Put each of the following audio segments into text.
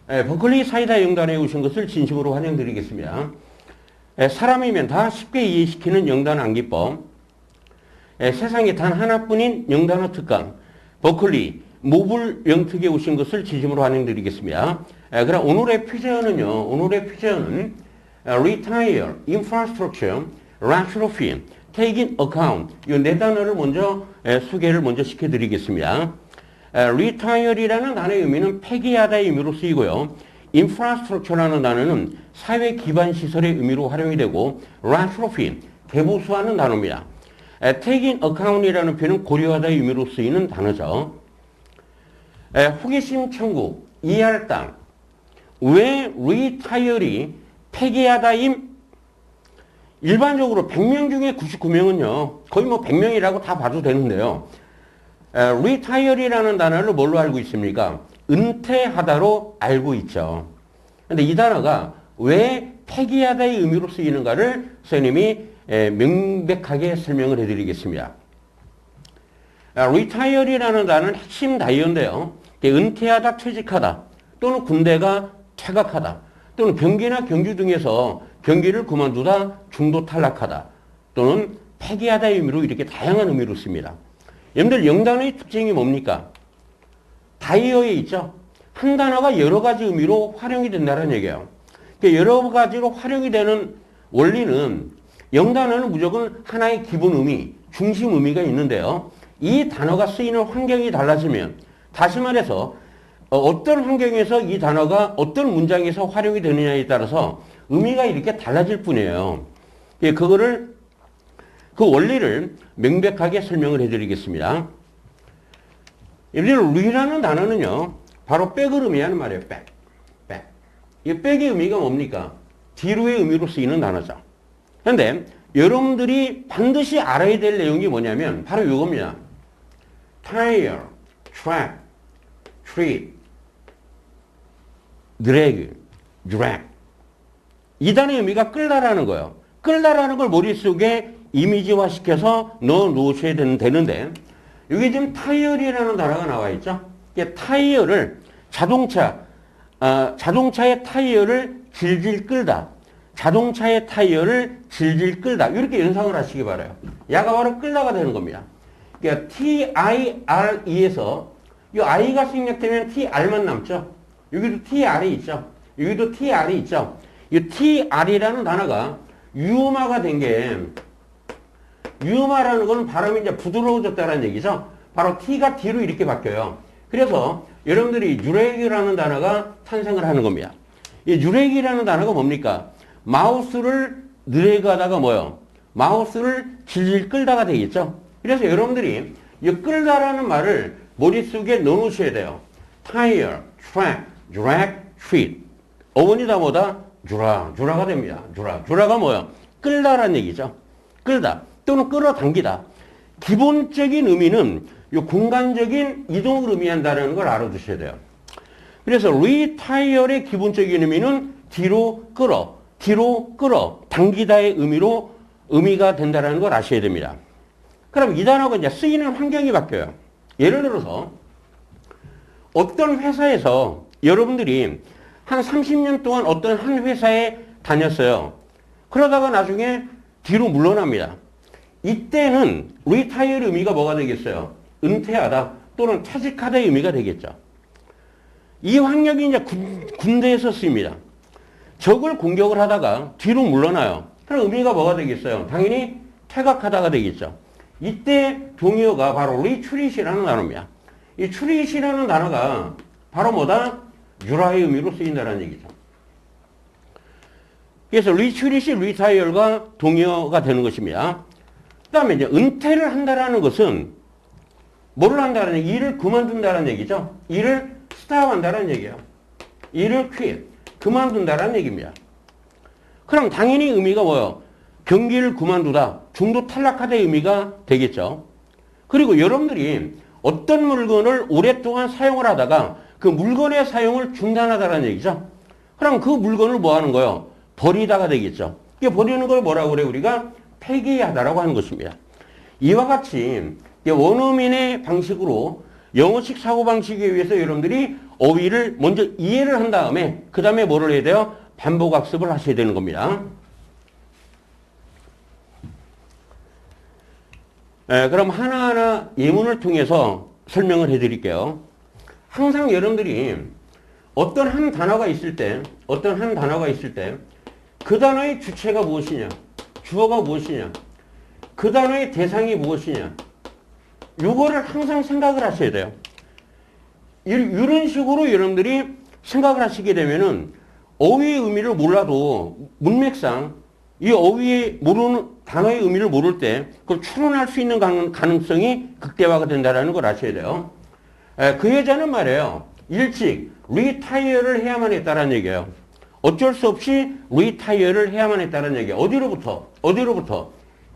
버클리 사이다 영단에 오신 것을 진심으로 환영드리겠습니다. 사람이면 다 쉽게 이해시키는 영단 암기법. 세상에 단 하나뿐인 영단어 특강. 버클리 모블 영특에 오신 것을 진심으로 환영드리겠습니다. 그럼 오늘의 퓨전은 retire, infrastructure, retrofit, take in account 이 네 단어를 먼저 소개를 시켜드리겠습니다. retire이라는 단어의 의미는 폐기하다의 의미로 쓰이고요. infrastructure라는 단어는 사회 기반 시설의 의미로 활용이 되고 retrofit, 개보수하는 단어입니다. take in account이라는 표현은 고려하다의 의미로 쓰이는 단어죠. 호기심 천국, 이해할 땅. 왜 retire이 폐기하다임? 일반적으로 100명 중에 99명은요. 거의 100명이라고 다 봐도 되는데요. retire이라는 단어를 뭘로 알고 있습니까? 은퇴하다로 알고 있죠. 근데 이 단어가 왜 폐기하다의 의미로 쓰이는가를 선생님이 명백하게 설명을 해드리겠습니다. retire이라는 단어는 핵심 다이어인데요. 은퇴하다, 퇴직하다, 또는 군대가 퇴각하다, 또는 경기나 경주 등에서 경기를 그만두다, 중도 탈락하다, 또는 폐기하다의 의미로 이렇게 다양한 의미로 씁니다. 여러분들 영단어의 특징이 뭡니까? 다이어에 있죠. 한 단어가 여러 가지 의미로 활용이 된다는 얘기예요. 그러니까 여러 가지로 활용이 되는 원리는 영단어는 무조건 하나의 기본 의미, 중심 의미가 있는데요. 이 단어가 쓰이는 환경이 달라지면, 다시 말해서 어떤 환경에서 이 단어가 어떤 문장에서 활용이 되느냐에 따라서 의미가 이렇게 달라질 뿐이에요. 그 원리를 명백하게 설명을 해드리겠습니다. 여러분들, 리라는 단어는요, 바로 백을 의미하는 말이에요. 백. 이 백의 의미가 뭡니까? 뒤로의 의미로 쓰이는 단어죠. 그런데 여러분들이 반드시 알아야 될 내용이 뭐냐면 바로 이겁니다. tire, track, treat, drag. 이 단어의 의미가 끌다라는 거예요. 끌다라는 걸 머릿속에 이미지화 시켜서 넣어 놓으셔야 되는데, 여기 지금 타이어리라는 단어가 나와 있죠. 타이어를 자동차의 타이어를 질질 끌다. 자동차의 타이어를 질질 끌다. 이렇게 연상을 하시기 바라요. 야가 바로 끌다가 되는 겁니다. 그러니까 TIRE에서 이 I가 생략되면 TR만 남죠. 여기도 TR이 있죠. 여기도 TR이 있죠. 이 TR이라는 단어가 유음화가 된 게, 유음화라는 건 발음이 이제 부드러워졌다는 얘기죠. 바로 T가 D로 이렇게 바뀌어요. 그래서 여러분들이 유렉이라는 단어가 탄생을 하는 겁니다. 이 유렉이라는 단어가 뭡니까? 마우스를 드래그하다가 뭐요? 마우스를 질질 끌다가 되겠죠. 그래서 여러분들이 이 끌다라는 말을 머릿속에 넣어놓으셔야 돼요. tire, track, drag, treat. 어원이다 뭐다? 주라가 됩니다. 주라가 뭐야? 끌다라는 얘기죠. 끌다 또는 끌어당기다. 기본적인 의미는 이 공간적인 이동을 의미한다는 걸 알아두셔야 돼요. 그래서 retire의 기본적인 의미는 뒤로 끌어, 당기다의 의미가 된다는 걸 아셔야 됩니다. 그럼 이 단어가 이제 쓰이는 환경이 바뀌어요. 예를 들어서 어떤 회사에서 여러분들이 한 30년 동안 어떤 한 회사에 다녔어요. 그러다가 나중에 뒤로 물러납니다. 이때는 retire 의미가 뭐가 되겠어요? 은퇴하다 또는 퇴직하다의 의미가 되겠죠. 이 환경이 이제 군대에서 쓰입니다. 적을 공격을 하다가 뒤로 물러나요. 그럼 의미가 뭐가 되겠어요? 당연히 퇴각하다가 되겠죠. 이때 동의어가 바로 retreat이라는 단어입니다. 이 treat이라는 단어가 바로 뭐다? 유라의 의미로 쓰인다는 얘기죠. 그래서 retreat이 retire가 동의어가 되는 것입니다. 그 다음에 이제 은퇴를 한다라는 것은 뭐를 한다는 얘기? 일을 그만둔다는 얘기죠. 일을 스탑한다는 얘기예요. 일을 quit, 그만둔다는 얘기입니다. 그럼 당연히 의미가 뭐예요? 경기를 그만두다, 중도 탈락하다의 의미가 되겠죠. 그리고 여러분들이 어떤 물건을 오랫동안 사용을 하다가 그 물건의 사용을 중단하다는 얘기죠. 그럼 그 물건을 뭐 하는 거예요? 버리다가 되겠죠. 이게 버리는 걸 뭐라고 그래요? 우리가 폐기하다라고 하는 것입니다. 이와 같이 원어민의 방식으로 영어식 사고방식에 의해서 여러분들이 어휘를 먼저 이해를 한 다음에 그 다음에 뭐를 해야 돼요? 반복학습을 하셔야 되는 겁니다. 그럼 하나하나 예문을 통해서 설명을 해드릴게요. 항상 여러분들이 어떤 한 단어가 있을 때 그 단어의 주체가 무엇이냐, 주어가 무엇이냐, 그 단어의 대상이 무엇이냐, 요거를 항상 생각을 하셔야 돼요. 이런 식으로 여러분들이 생각을 하시게 되면은 어휘의 의미를 몰라도 문맥상 이 어휘의 모르는 단어의 의미를 모를 때 그걸 추론할 수 있는 가능성이 극대화가 된다는 걸 아셔야 돼요. 그 여자는 말이에요. 일찍 리타이어를 해야만 했다는 얘기예요. 어쩔 수 없이 리타이어를 해야만 했다는 얘기예요. 어디로부터?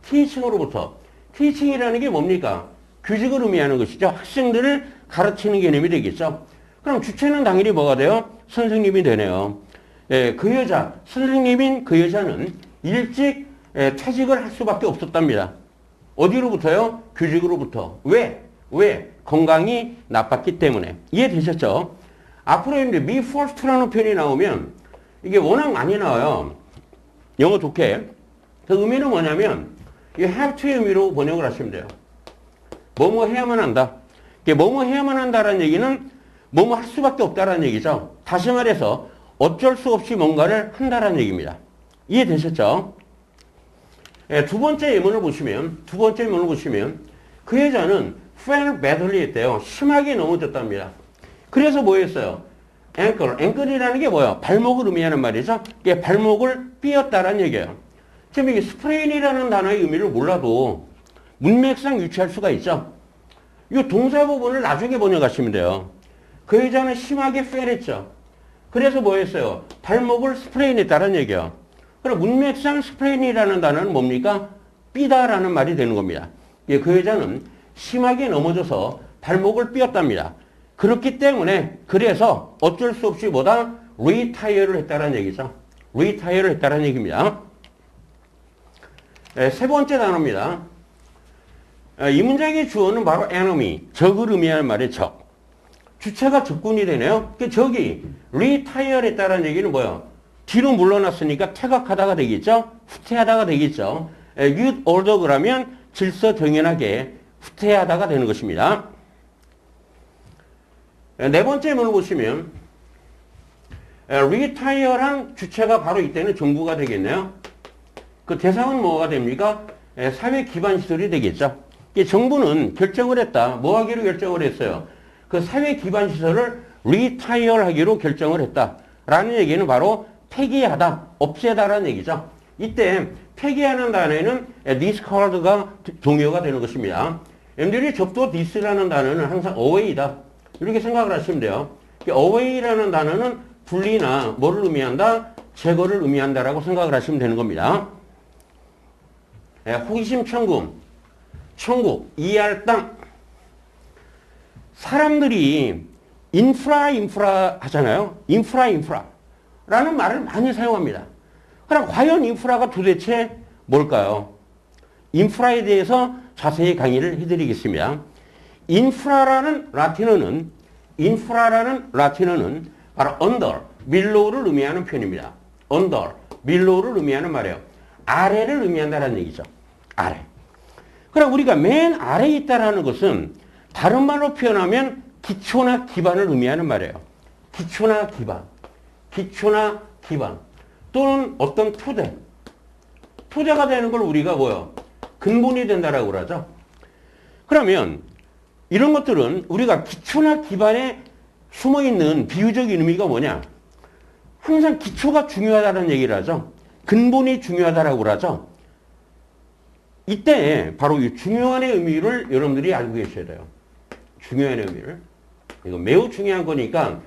티칭으로부터. 티칭이라는 게 뭡니까? 교직을 의미하는 것이죠. 학생들을 가르치는 개념이 되겠죠. 그럼 주체는 당연히 뭐가 돼요? 선생님이 되네요. 그 여자, 선생님인 그 여자는 일찍 퇴직을 할 수밖에 없었답니다. 어디로부터요? 교직으로부터. 왜? 건강이 나빴기 때문에. 이해되셨죠? 앞으로 이제 be forced라는 표현이 나오면 이게 워낙 많이 나와요. 영어 독해. 그 의미는 뭐냐면 이 have to의 의미로 번역을 하시면 돼요. 뭐뭐 해야만 한다. 뭐뭐 해야만 한다라는 얘기는 뭐뭐 할 수밖에 없다라는 얘기죠. 다시 말해서 어쩔 수 없이 뭔가를 한다라는 얘기입니다. 이해되셨죠? 두 번째 예문을 보시면 그 여자는 fell badly 했대요. 심하게 넘어졌답니다. 그래서 뭐 했어요? ankle이라는 게 뭐예요? 발목을 의미하는 말이죠. 이게 발목을 삐었다라는 얘기예요. 지금 이게 sprain이라는 단어의 의미를 몰라도 문맥상 유추할 수가 있죠. 이 동사 부분을 나중에 번역하시면 돼요. 그 여자는 심하게 fell 했죠. 그래서 뭐 했어요? 발목을 sprain했다는 얘기예요. 그럼 문맥상 sprain이라는 단어는 뭡니까? 삐다라는 말이 되는 겁니다. 그 여자는 심하게 넘어져서 발목을 삐었답니다. 그렇기 때문에 그래서 어쩔 수 없이 뭐다? retire를 했다는 얘기죠. retire를 했다는 얘기입니다. 세 번째 단어입니다. 이 문장의 주어는 바로 enemy, 적을 의미하는 말의 적. 주체가 적군이 되네요. 적이 retire 했다는 얘기는 뭐예요? 뒤로 물러났으니까 퇴각하다가 되겠죠? 후퇴하다가 되겠죠? youth older 그러면 질서정연하게 후퇴하다가 되는 것입니다. 네 번째 문을 보시면 retire한 주체가 바로 이때는 정부가 되겠네요. 그 대상은 뭐가 됩니까? 사회 기반 시설이 되겠죠. 정부는 결정을 했다. 뭐 하기로 결정을 했어요? 그 사회 기반 시설을 retire 하기로 결정을 했다. 라는 얘기는 바로 폐기하다, 없애다라는 얘기죠. 이때 폐기하는 단어에는 discard가 동요가 되는 것입니다. 여러분들이 접도 this라는 단어는 항상 away다. 이렇게 생각을 하시면 돼요. away라는 단어는 분리나 뭐를 의미한다? 제거를 의미한다라고 생각을 하시면 되는 겁니다. 호기심 천국, 이해할 땅. 사람들이 인프라 하잖아요. 인프라라는 말을 많이 사용합니다. 그럼 과연 인프라가 도대체 뭘까요? 인프라에 대해서 자세히 강의를 해드리겠습니다. 인프라라는 라틴어는 바로 under, below를 의미하는 표현입니다. under, below를 의미하는 말이에요. 아래를 의미한다는 얘기죠. 아래. 그럼 우리가 맨 아래에 있다라는 것은 다른 말로 표현하면 기초나 기반을 의미하는 말이에요. 기초나 기반. 또는 어떤 토대가 되는 걸 우리가 뭐요? 근본이 된다라고 그러죠. 그러면 이런 것들은 우리가 기초나 기반에 숨어있는 비유적인 의미가 뭐냐? 항상 기초가 중요하다는 얘기를 하죠. 근본이 중요하다라고 그러죠. 이때 바로 이 중요한의 의미를 여러분들이 알고 계셔야 돼요. 중요한의 의미를. 이거 매우 중요한 거니까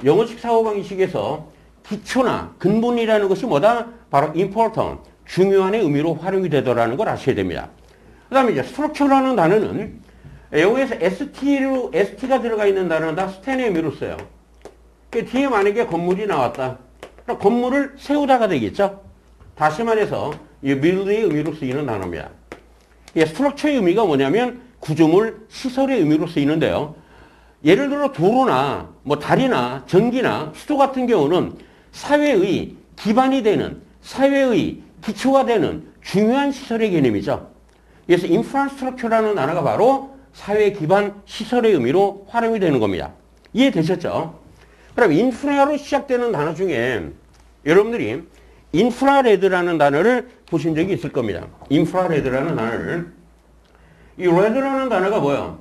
영어식 사고방식에서 기초나 근본이라는 것이 뭐다? 바로 important, 중요한의 의미로 활용이 되더라는 걸 아셔야 됩니다. 그 다음에 이제 structure라는 단어는 영어에서 ST가 들어가 있는 단어는 다 스탠의 의미로 써요. 뒤에 만약에 건물이 나왔다. 그럼 건물을 세우다가 되겠죠? 다시 말해서 이 build의 의미로 쓰이는 단어입니다. structure의 의미가 뭐냐면 구조물, 시설의 의미로 쓰이는데요. 예를 들어 도로나 뭐 다리나 전기나 수도 같은 경우는 사회의 기반이 되는, 사회의 기초가 되는 중요한 시설의 개념이죠. 그래서 인프라스트럭처라는 단어가 바로 사회 기반 시설의 의미로 활용이 되는 겁니다. 이해되셨죠? 그럼 인프라로 시작되는 단어 중에 여러분들이 인프라레드라는 단어를 보신 적이 있을 겁니다. 인프라레드라는 단어를. 이 레드라는 단어가 뭐예요?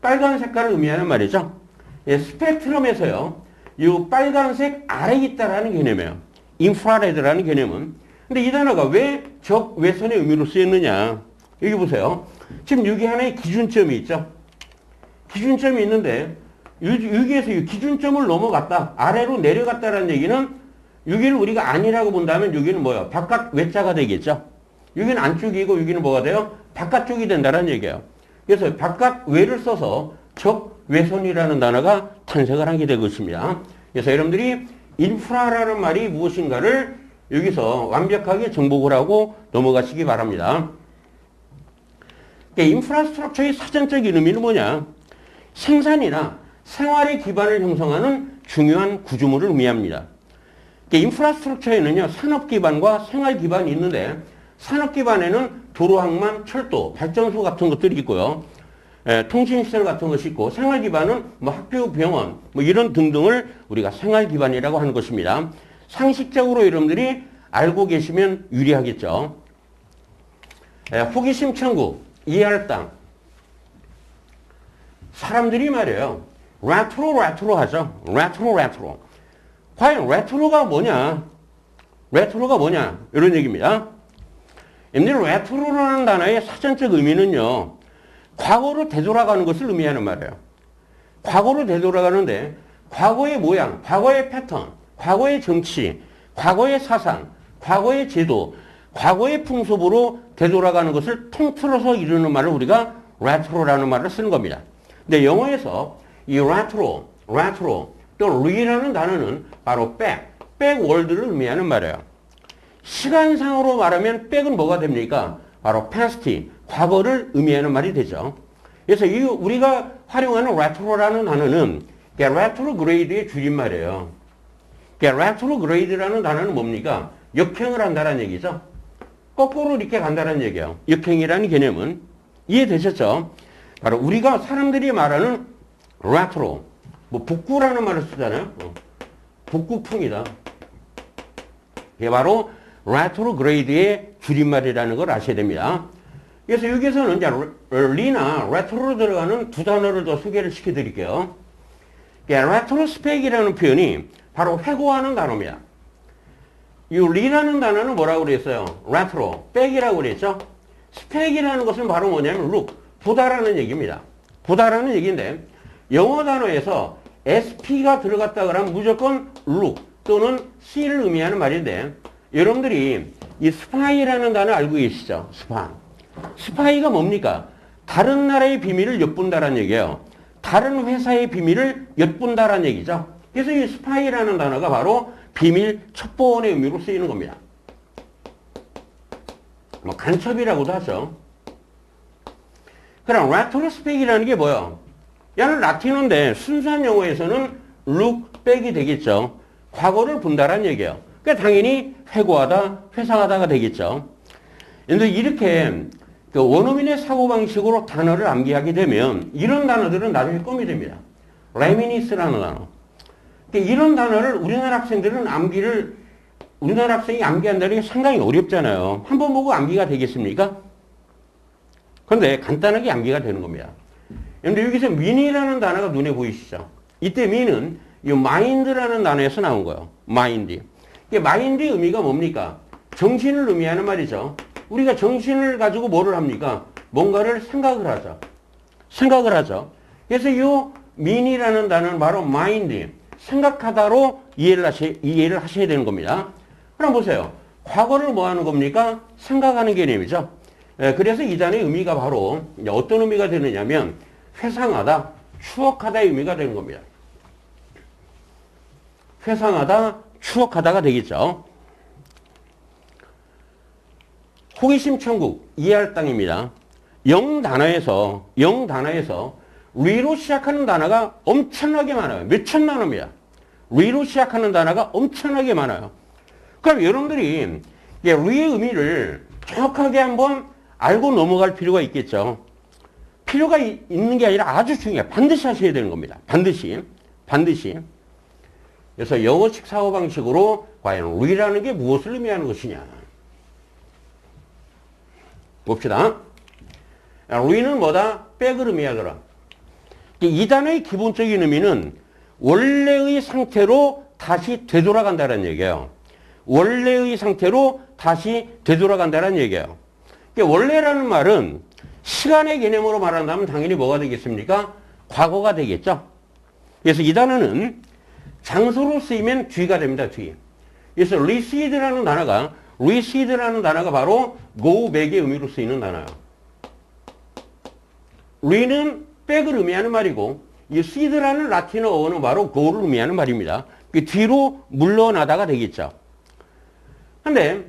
빨간 색깔을 의미하는 말이죠. 예, 스펙트럼에서요, 이 빨간색 아래에 있다라는 개념이에요. 인프라레드라는 개념은. 근데 이 단어가 왜 적외선의 의미로 쓰였느냐? 여기 보세요. 지금 여기 하나의 기준점이 있죠. 기준점이 있는데 여기에서 이 기준점을 넘어갔다, 아래로 내려갔다라는 얘기는 여기를 우리가 아니라고 본다면 여기는 뭐예요? 바깥 외자가 되겠죠. 여기는 안쪽이고 여기는 뭐가 돼요? 바깥쪽이 된다는 얘기예요. 그래서 바깥 외를 써서 적외선이라는 단어가 탄생을 하게 되고 있습니다. 그래서 여러분들이 인프라라는 말이 무엇인가를 여기서 완벽하게 정복을 하고 넘어가시기 바랍니다. 인프라스트럭처의 사전적인 의미는 뭐냐? 생산이나 생활의 기반을 형성하는 중요한 구조물을 의미합니다. 인프라스트럭처에는요, 산업 기반과 생활 기반이 있는데, 산업 기반에는 도로, 항만, 철도, 발전소 같은 것들이 있고요. 통신시설 같은 것이 있고, 생활 기반은 뭐 학교, 병원, 뭐 이런 등등을 우리가 생활 기반이라고 하는 것입니다. 상식적으로 여러분들이 알고 계시면 유리하겠죠. 호기심 천국, 이해할 땅. 사람들이 말이에요. 레트로 하죠. 레트로. 과연 레트로가 뭐냐? 레트로가 뭐냐? 이런 얘기입니다. 여러분들 레트로라는 단어의 사전적 의미는요, 과거로 되돌아가는 것을 의미하는 말이에요. 과거로 되돌아가는데 과거의 모양, 과거의 패턴, 과거의 정치, 과거의 사상, 과거의 제도, 과거의 풍습으로 되돌아가는 것을 통틀어서 이루는 말을 우리가 레트로라는 말을 쓰는 겁니다. 근데 영어에서 이 레트로, 또 re라는 단어는 바로 백월드를 의미하는 말이에요. 시간상으로 말하면 백은 뭐가 됩니까? 바로 past, 과거를 의미하는 말이 되죠. 그래서 이 우리가 활용하는 레트로라는 단어는 레트로그레이드의 줄임말이에요. 레트로그레이드라는 단어는 뭡니까? 역행을 한다는 얘기죠. 거꾸로 이렇게 간다는 얘기예요. 역행이라는 개념은. 이해되셨죠? 바로 우리가 사람들이 말하는 레트로, 뭐 복구라는 말을 쓰잖아요. 복구풍이다. 이게 바로 레트로그레이드의 줄임말이라는 걸 아셔야 됩니다. 그래서 여기서는 이제 리나 레트로로 들어가는 두 단어를 더 소개를 시켜드릴게요. 레트로스펙이라는 표현이 바로 회고하는 단어입니다. 이 리라는 단어는 뭐라고 그랬어요? 레트로, 백이라고 그랬죠? 스펙이라는 것은 바로 뭐냐면 look, 보다라는 얘기입니다. 보다라는 얘기인데 영어 단어에서 SP가 들어갔다 그러면 무조건 look 또는 see를 의미하는 말인데 여러분들이 이 spy라는 단어 알고 계시죠? 스파이가 뭡니까? 다른 나라의 비밀을 엿본다라는 얘기예요. 다른 회사의 비밀을 엿본다라는 얘기죠. 그래서 이 스파이라는 단어가 바로 비밀 첩보원의 의미로 쓰이는 겁니다. 뭐 간첩이라고도 하죠. 그럼 레트로스펙이라는 게 뭐예요? 얘는 라틴어인데 순수한 영어에서는 look back이 되겠죠. 과거를 본다라는 얘기예요. 그러니까 당연히 회고하다, 회상하다가 되겠죠. 그런데 이렇게 원어민의 사고방식으로 단어를 암기하게 되면 이런 단어들은 나중에 껌이 됩니다. 레미니스라는 단어. 이런 단어를 우리나라 학생들은 우리나라 학생이 암기한다는 게 상당히 어렵잖아요. 한번 보고 암기가 되겠습니까? 그런데 간단하게 암기가 되는 겁니다. 그런데 여기서 민이라는 단어가 눈에 보이시죠? 이때 민은 이 마인드라는 단어에서 나온 거예요. 마인드. 마인드의 의미가 뭡니까? 정신을 의미하는 말이죠. 우리가 정신을 가지고 뭐를 합니까? 뭔가를 생각을 하죠. 그래서 이 민이라는 단어는 바로 마인드, 생각하다로 이해를 하셔야 되는 겁니다. 그럼 보세요. 과거를 뭐 하는 겁니까? 생각하는 개념이죠. 그래서 이 단어의 의미가 바로 어떤 의미가 되느냐면 회상하다, 추억하다의 의미가 되는 겁니다. 회상하다, 추억하다가 되겠죠. 호기심 천국, 이해할 땅입니다. 영 단어에서 리로 시작하는 단어가 엄청나게 많아요. 몇 천만 원이야. 리로 시작하는 단어가 엄청나게 많아요. 그럼 여러분들이 리의 의미를 정확하게 한번 알고 넘어갈 필요가 있겠죠. 필요가 있는 게 아니라 아주 중요해요. 반드시 하셔야 되는 겁니다. 반드시. 그래서 영어식 사고방식으로 과연 리라는 게 무엇을 의미하는 것이냐. 봅시다. 리는 뭐다? 백을 의미하더라. 이 단어의 기본적인 의미는 원래의 상태로 다시 되돌아간다는 얘기예요. 원래의 상태로 다시 되돌아간다는 얘기예요. 원래라는 말은 시간의 개념으로 말한다면 당연히 뭐가 되겠습니까? 과거가 되겠죠. 그래서 이 단어는 장소로 쓰이면 뒤가 됩니다. 뒤. 그래서 recede라는 단어가 바로 go back의 의미로 쓰이는 단어예요. re는 백을 의미하는 말이고 이 seed라는 라틴어어는 바로 go를 의미하는 말입니다. 뒤로 물러나다가 되겠죠. 근데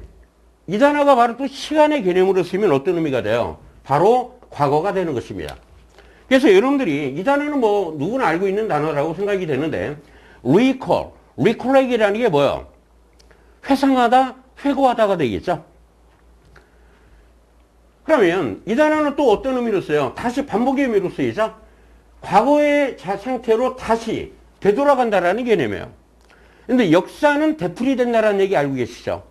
이 단어가 바로 또 시간의 개념으로 쓰면 어떤 의미가 돼요? 바로 과거가 되는 것입니다. 그래서 여러분들이 이 단어는 뭐 누구나 알고 있는 단어라고 생각이 되는데 recollect이라는 게 뭐예요? 회상하다, 회고하다가 되겠죠. 그러면 이 단어는 또 어떤 의미로 써요? 다시 반복의 의미로 쓰이죠. 과거의 상태로 다시 되돌아간다라는 개념이에요. 근데 역사는 되풀이된다라는 얘기 알고 계시죠?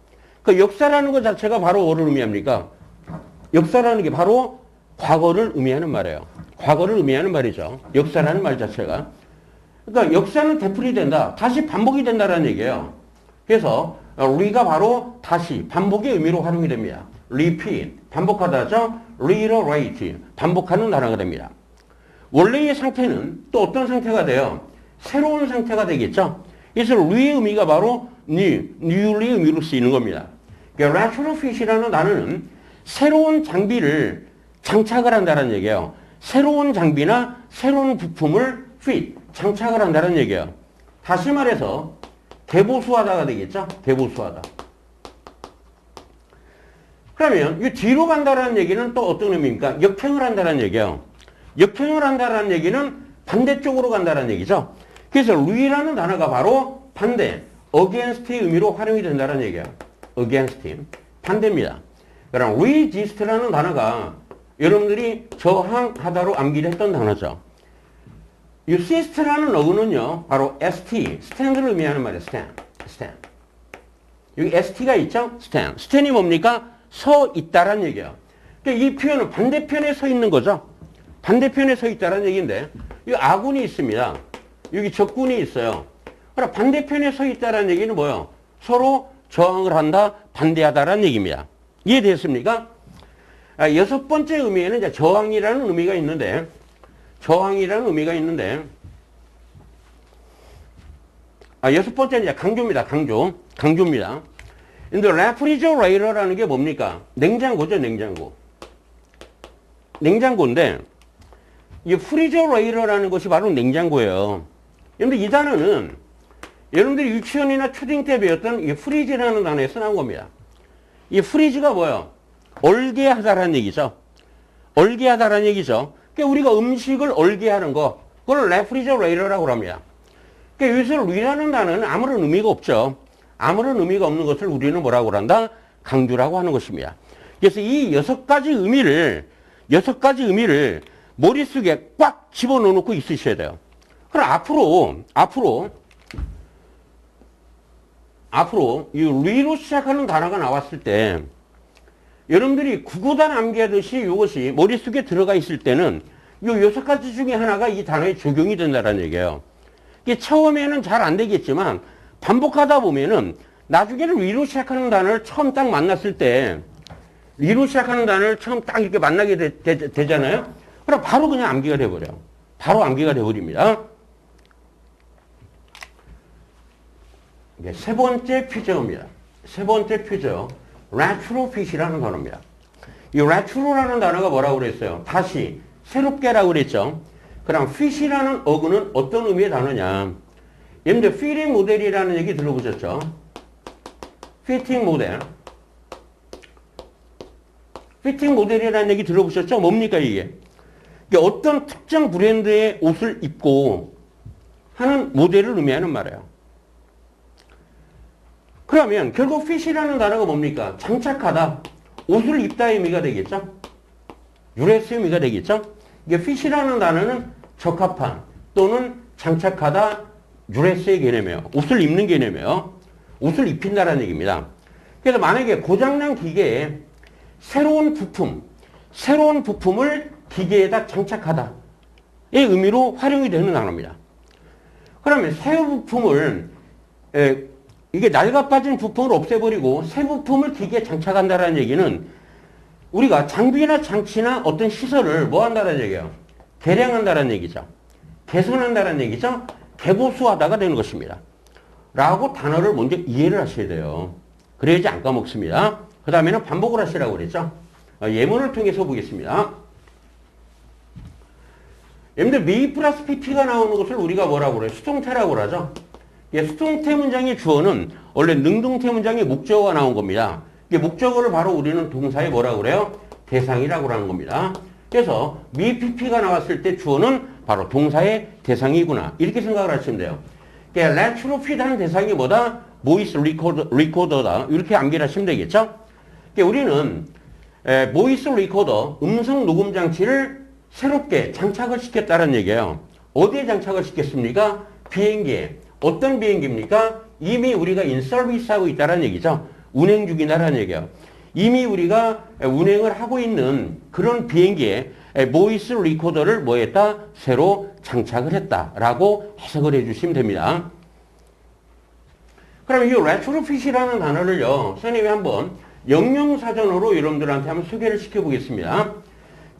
그 역사라는 것 자체가 바로 뭐를 의미합니까? 역사라는 게 바로 과거를 의미하는 말이에요. 과거를 의미하는 말이죠. 역사라는 말 자체가. 그러니까 역사는 되풀이된다. 다시 반복이 된다라는 얘기예요. 그래서 re가 바로 다시 반복의 의미로 활용이 됩니다. repeat, 반복하다죠. reiterate, 반복하는 단어가 됩니다. 원래의 상태는 또 어떤 상태가 돼요? 새로운 상태가 되겠죠. 그래서 re의 의미가 바로 new의 의미로 쓰이는 겁니다. 그러니까 retrofit이라는 단어는 새로운 장비를 장착을 한다는 얘기예요. 새로운 장비나 새로운 부품을 fit, 장착을 한다는 얘기예요. 다시 말해서 대보수하다가 되겠죠. 대보수하다. 그러면 이 뒤로 간다는 얘기는 또 어떤 의미입니까? 역행을 한다는 얘기예요. 역행을 한다는 얘기는 반대쪽으로 간다는 얘기죠. 그래서 re라는 단어가 바로 반대, against의 의미로 활용이 된다는 얘기예요. against, 반대입니다. 그럼 resist라는 단어가 여러분들이 저항하다로 암기를 했던 단어죠. 이 sist라는 어구는요, 바로 st, stand를 의미하는 말이에요. stand. 여기 st가 있죠? stand이 뭡니까? 서 있다란 얘기예요. 그러니까 이 표현은 반대편에 서 있는 거죠. 반대편에 서 있다는 얘기인데, 이 아군이 있습니다. 여기 적군이 있어요. 그럼 반대편에 서 있다는 얘기는 뭐예요? 서로 저항을 한다, 반대하다라는 얘기입니다. 이해됐습니까? 여섯 번째 의미에는 이제 저항이라는 의미가 있는데, 여섯 번째는 이제 강조입니다. 강조입니다. 근데 refrigerator라는 게 뭡니까? 냉장고죠, 냉장고인데, 이 refrigerator라는 것이 바로 냉장고예요. 그런데 이 단어는 여러분들이 유치원이나 초딩 때 배웠던 이 프리즈라는 단어에서 나온 겁니다. 이 프리즈가 뭐예요? 얼게 하다라는 얘기죠. 얼게 하다라는 얘기죠. 그러니까 우리가 음식을 얼게 하는 거, 그걸 refrigerator라고 합니다. 그러니까 여기서 리라는 단어는 아무런 의미가 없죠. 아무런 의미가 없는 것을 우리는 뭐라고 한다? 강조라고 하는 것입니다. 그래서 이 여섯 가지 의미를 머릿속에 꽉 집어넣어 놓고 있으셔야 돼요. 그럼 앞으로 이 리로 시작하는 단어가 나왔을 때 여러분들이 구구단 암기하듯이 이것이 머릿속에 들어가 있을 때는 이 여섯 가지 중에 하나가 이 단어에 적용이 된다는 얘기예요. 이게 처음에는 잘 안 되겠지만 반복하다 보면은 나중에는 리로 시작하는 단어를 처음 딱 만났을 때 리로 시작하는 단어를 처음 딱 이렇게 만나게 되잖아요. 그럼 바로 그냥 암기가 돼버려요. 바로 암기가 돼버립니다. 이게 세 번째 퓨저입니다. 세 번째 퓨저, retrofit이라는 단어입니다. 이 retro라는 단어가 뭐라고 그랬어요? 다시, 새롭게라고 그랬죠. 그럼 fit이라는 어구는 어떤 의미의 단어냐? 여러분들 fitting 모델이라는 얘기 들어보셨죠? fitting 모델. fitting 모델이라는 얘기 들어보셨죠? 뭡니까 이게? 어떤 특정 브랜드의 옷을 입고 하는 모델을 의미하는 말이에요. 그러면 결국 fit이라는 단어가 뭡니까? 장착하다. 옷을 입다의 의미가 되겠죠? 유래스 의미가 되겠죠? 이게 fit이라는 단어는 적합한 또는 장착하다 유래스의 개념이에요. 옷을 입는 개념이에요. 옷을 입힌다라는 얘기입니다. 그래서 만약에 고장난 기계에 새로운 부품을 기계에다 장착하다의 의미로 활용이 되는 단어입니다. 그러면 새 부품을 이게 낡아빠진 부품을 없애버리고 새 부품을 기계에 장착한다는 얘기는 우리가 장비나 장치나 어떤 시설을 뭐 한다는 얘기예요? 개량한다는 얘기죠. 개선한다는 얘기죠. 개보수하다가 되는 것입니다. 라고 단어를 먼저 이해를 하셔야 돼요. 그래야지 안 까먹습니다. 그 다음에는 반복을 하시라고 그랬죠. 예문을 통해서 보겠습니다. 여러분들 미 플러스 PP가 나오는 것을 우리가 뭐라고 그래요? 수동태라고 그러죠. 수동태 문장의 주어는 원래 능동태 문장의 목적어가 나온 겁니다. 목적어를 바로 우리는 동사의 뭐라고 그래요? 대상이라고 하는 겁니다. 그래서 미 PP가 나왔을 때 주어는 바로 동사의 대상이구나. 이렇게 생각을 하시면 돼요. retrofit하는 대상이 뭐다? voice recorder다. 이렇게 암기를 하시면 되겠죠? 우리는 voice recorder, 음성 녹음 장치를 새롭게 장착을 시켰다는 얘기예요. 어디에 장착을 시켰습니까? 비행기에. 어떤 비행기입니까? 이미 우리가 인서비스하고 있다는 얘기죠. 운행 중이다라는 얘기예요. 이미 우리가 운행을 하고 있는 그런 비행기에 보이스 리코더를 뭐 했다? 새로 장착을 했다라고 해석을 해주시면 됩니다. 그럼 이 retrofit이라는 단어를요, 선생님이 한번 영영사전으로 여러분들한테 한번 소개를 시켜보겠습니다.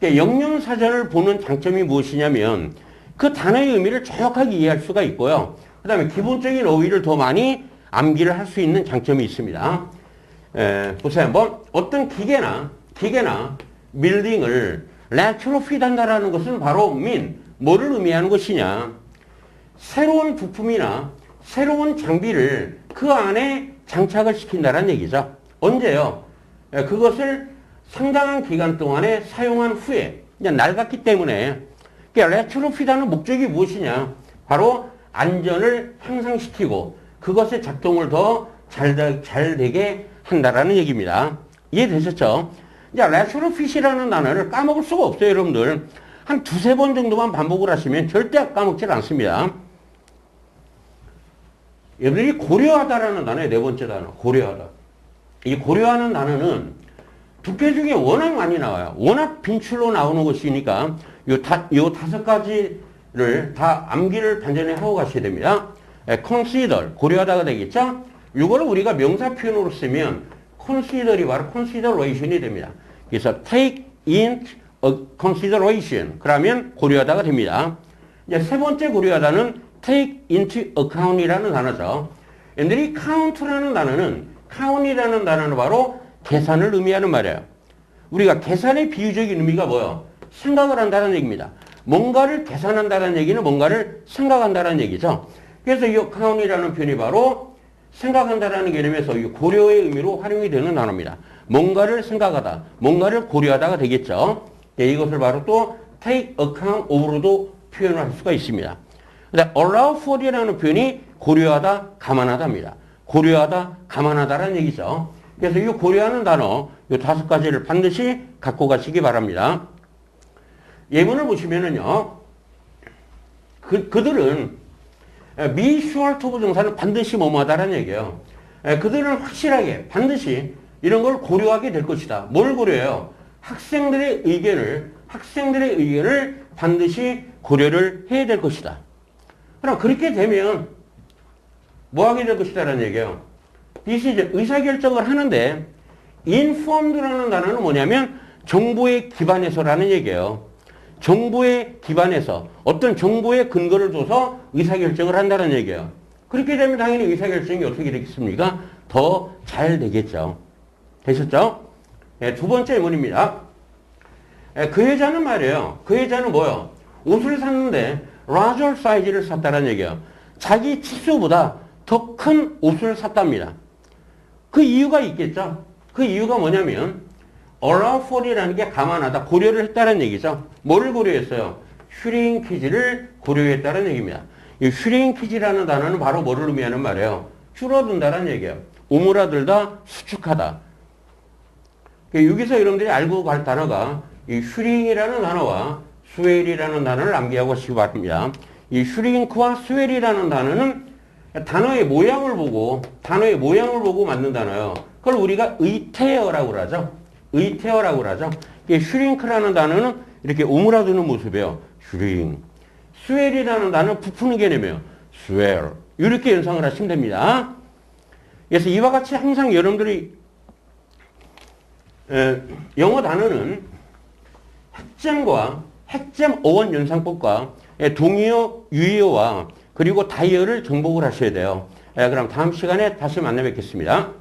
영영사전을 보는 장점이 무엇이냐면 그 단어의 의미를 정확하게 이해할 수가 있고요. 그 다음에 기본적인 어휘를 더 많이 암기를 할 수 있는 장점이 있습니다. 보세요. 한번 어떤 기계나 빌딩을 retrofit 한다라는 것은 바로 뭐를 의미하는 것이냐. 새로운 부품이나 새로운 장비를 그 안에 장착을 시킨다는 얘기죠. 언제요? 그것을 상당한 기간 동안에 사용한 후에 그냥 낡았기 때문에 retrofit하는 목적이 무엇이냐? 바로 안전을 향상시키고 그것의 작동을 더 잘 되게 한다라는 얘기입니다. 이해되셨죠? 이제 retrofit이라는 단어를 까먹을 수가 없어요, 여러분들. 한 두세 번 정도만 반복을 하시면 절대 까먹질 않습니다. 여러분들이 고려하다라는 단어의 네 번째 단어, 고려하다. 이 고려하는 단어는 두께 중에 워낙 많이 나와요. 워낙 빈출로 나오는 것이니까 요 다섯 가지를 다 암기를 반전에 하고 가셔야 됩니다. consider, 고려하다가 되겠죠? 이거를 우리가 명사 표현으로 쓰면 consider이 바로 consideration이 됩니다. 그래서 take into consideration, 그러면 고려하다가 됩니다. 이제 세 번째 고려하다는 take into account이라는 단어죠. 얘들이 count라는 단어는 바로 계산을 의미하는 말이에요. 우리가 계산의 비유적인 의미가 뭐예요? 생각을 한다는 얘기입니다. 뭔가를 계산한다는 얘기는 뭔가를 생각한다는 얘기죠. 그래서 이 account이라는 표현이 바로 생각한다라는 개념에서 이 고려의 의미로 활용이 되는 단어입니다. 뭔가를 생각하다, 뭔가를 고려하다가 되겠죠. 이것을 바로 또 take account of로도 표현을 할 수가 있습니다. allow for이라는 표현이 고려하다, 감안하다입니다. 고려하다, 감안하다라는 얘기죠. 그래서 이 고려하는 단어, 이 다섯 가지를 반드시 갖고 가시기 바랍니다. 예문을 보시면은요, 그들은 be sure to 부정사는 반드시 뭐뭐하다라는 얘기예요. 그들은 확실하게 반드시 이런 걸 고려하게 될 것이다. 뭘 고려해요? 학생들의 의견을 반드시 고려를 해야 될 것이다. 그럼 그렇게 되면 뭐 하게 될 것이다라는 얘기예요. 의사결정을 하는데 informed라는 단어는 뭐냐면 정보에 기반해서라는 얘기예요. 정보에 기반해서 어떤 정보의 근거를 둬서 의사결정을 한다는 얘기예요. 그렇게 되면 당연히 의사결정이 어떻게 되겠습니까? 더 잘 되겠죠. 되셨죠? 두 번째 예문입니다. 그 여자는 말이에요. 그 여자는 뭐요? 옷을 샀는데 larger 사이즈를 샀다는 얘기예요. 자기 치수보다 더 큰 옷을 샀답니다. 그 이유가 있겠죠. 그 이유가 뭐냐면 allow for이라는 게 감안하다, 고려를 했다는 얘기죠. 뭐를 고려했어요? 슈링키지를 고려했다는 얘기입니다. 이 슈링키지라는 단어는 바로 뭐를 의미하는 말이에요? 줄어든다는 얘기예요. 오므라들다, 수축하다. 여기서 여러분들이 알고 갈 단어가 이 슈링이라는 단어와 스웰이라는 단어를 암기하고 싶기 바랍니다. 이 슈링크와 스웰이라는 단어는 단어의 모양을 보고 만든 단어예요. 그걸 우리가 의태어라고 그러죠. 의태어라고 그러죠. 슈링크라는 단어는 이렇게 오므라드는 모습이에요. 슈링. 스웰이라는 단어는 부푸는 개념이에요. 스웰. 이렇게 연상을 하시면 됩니다. 그래서 이와 같이 항상 여러분들이 영어 단어는 핵점과 핵점 어원 연상법과 동의어, 유의어와 그리고 다이어를 정복을 하셔야 돼요. 그럼 다음 시간에 다시 만나 뵙겠습니다.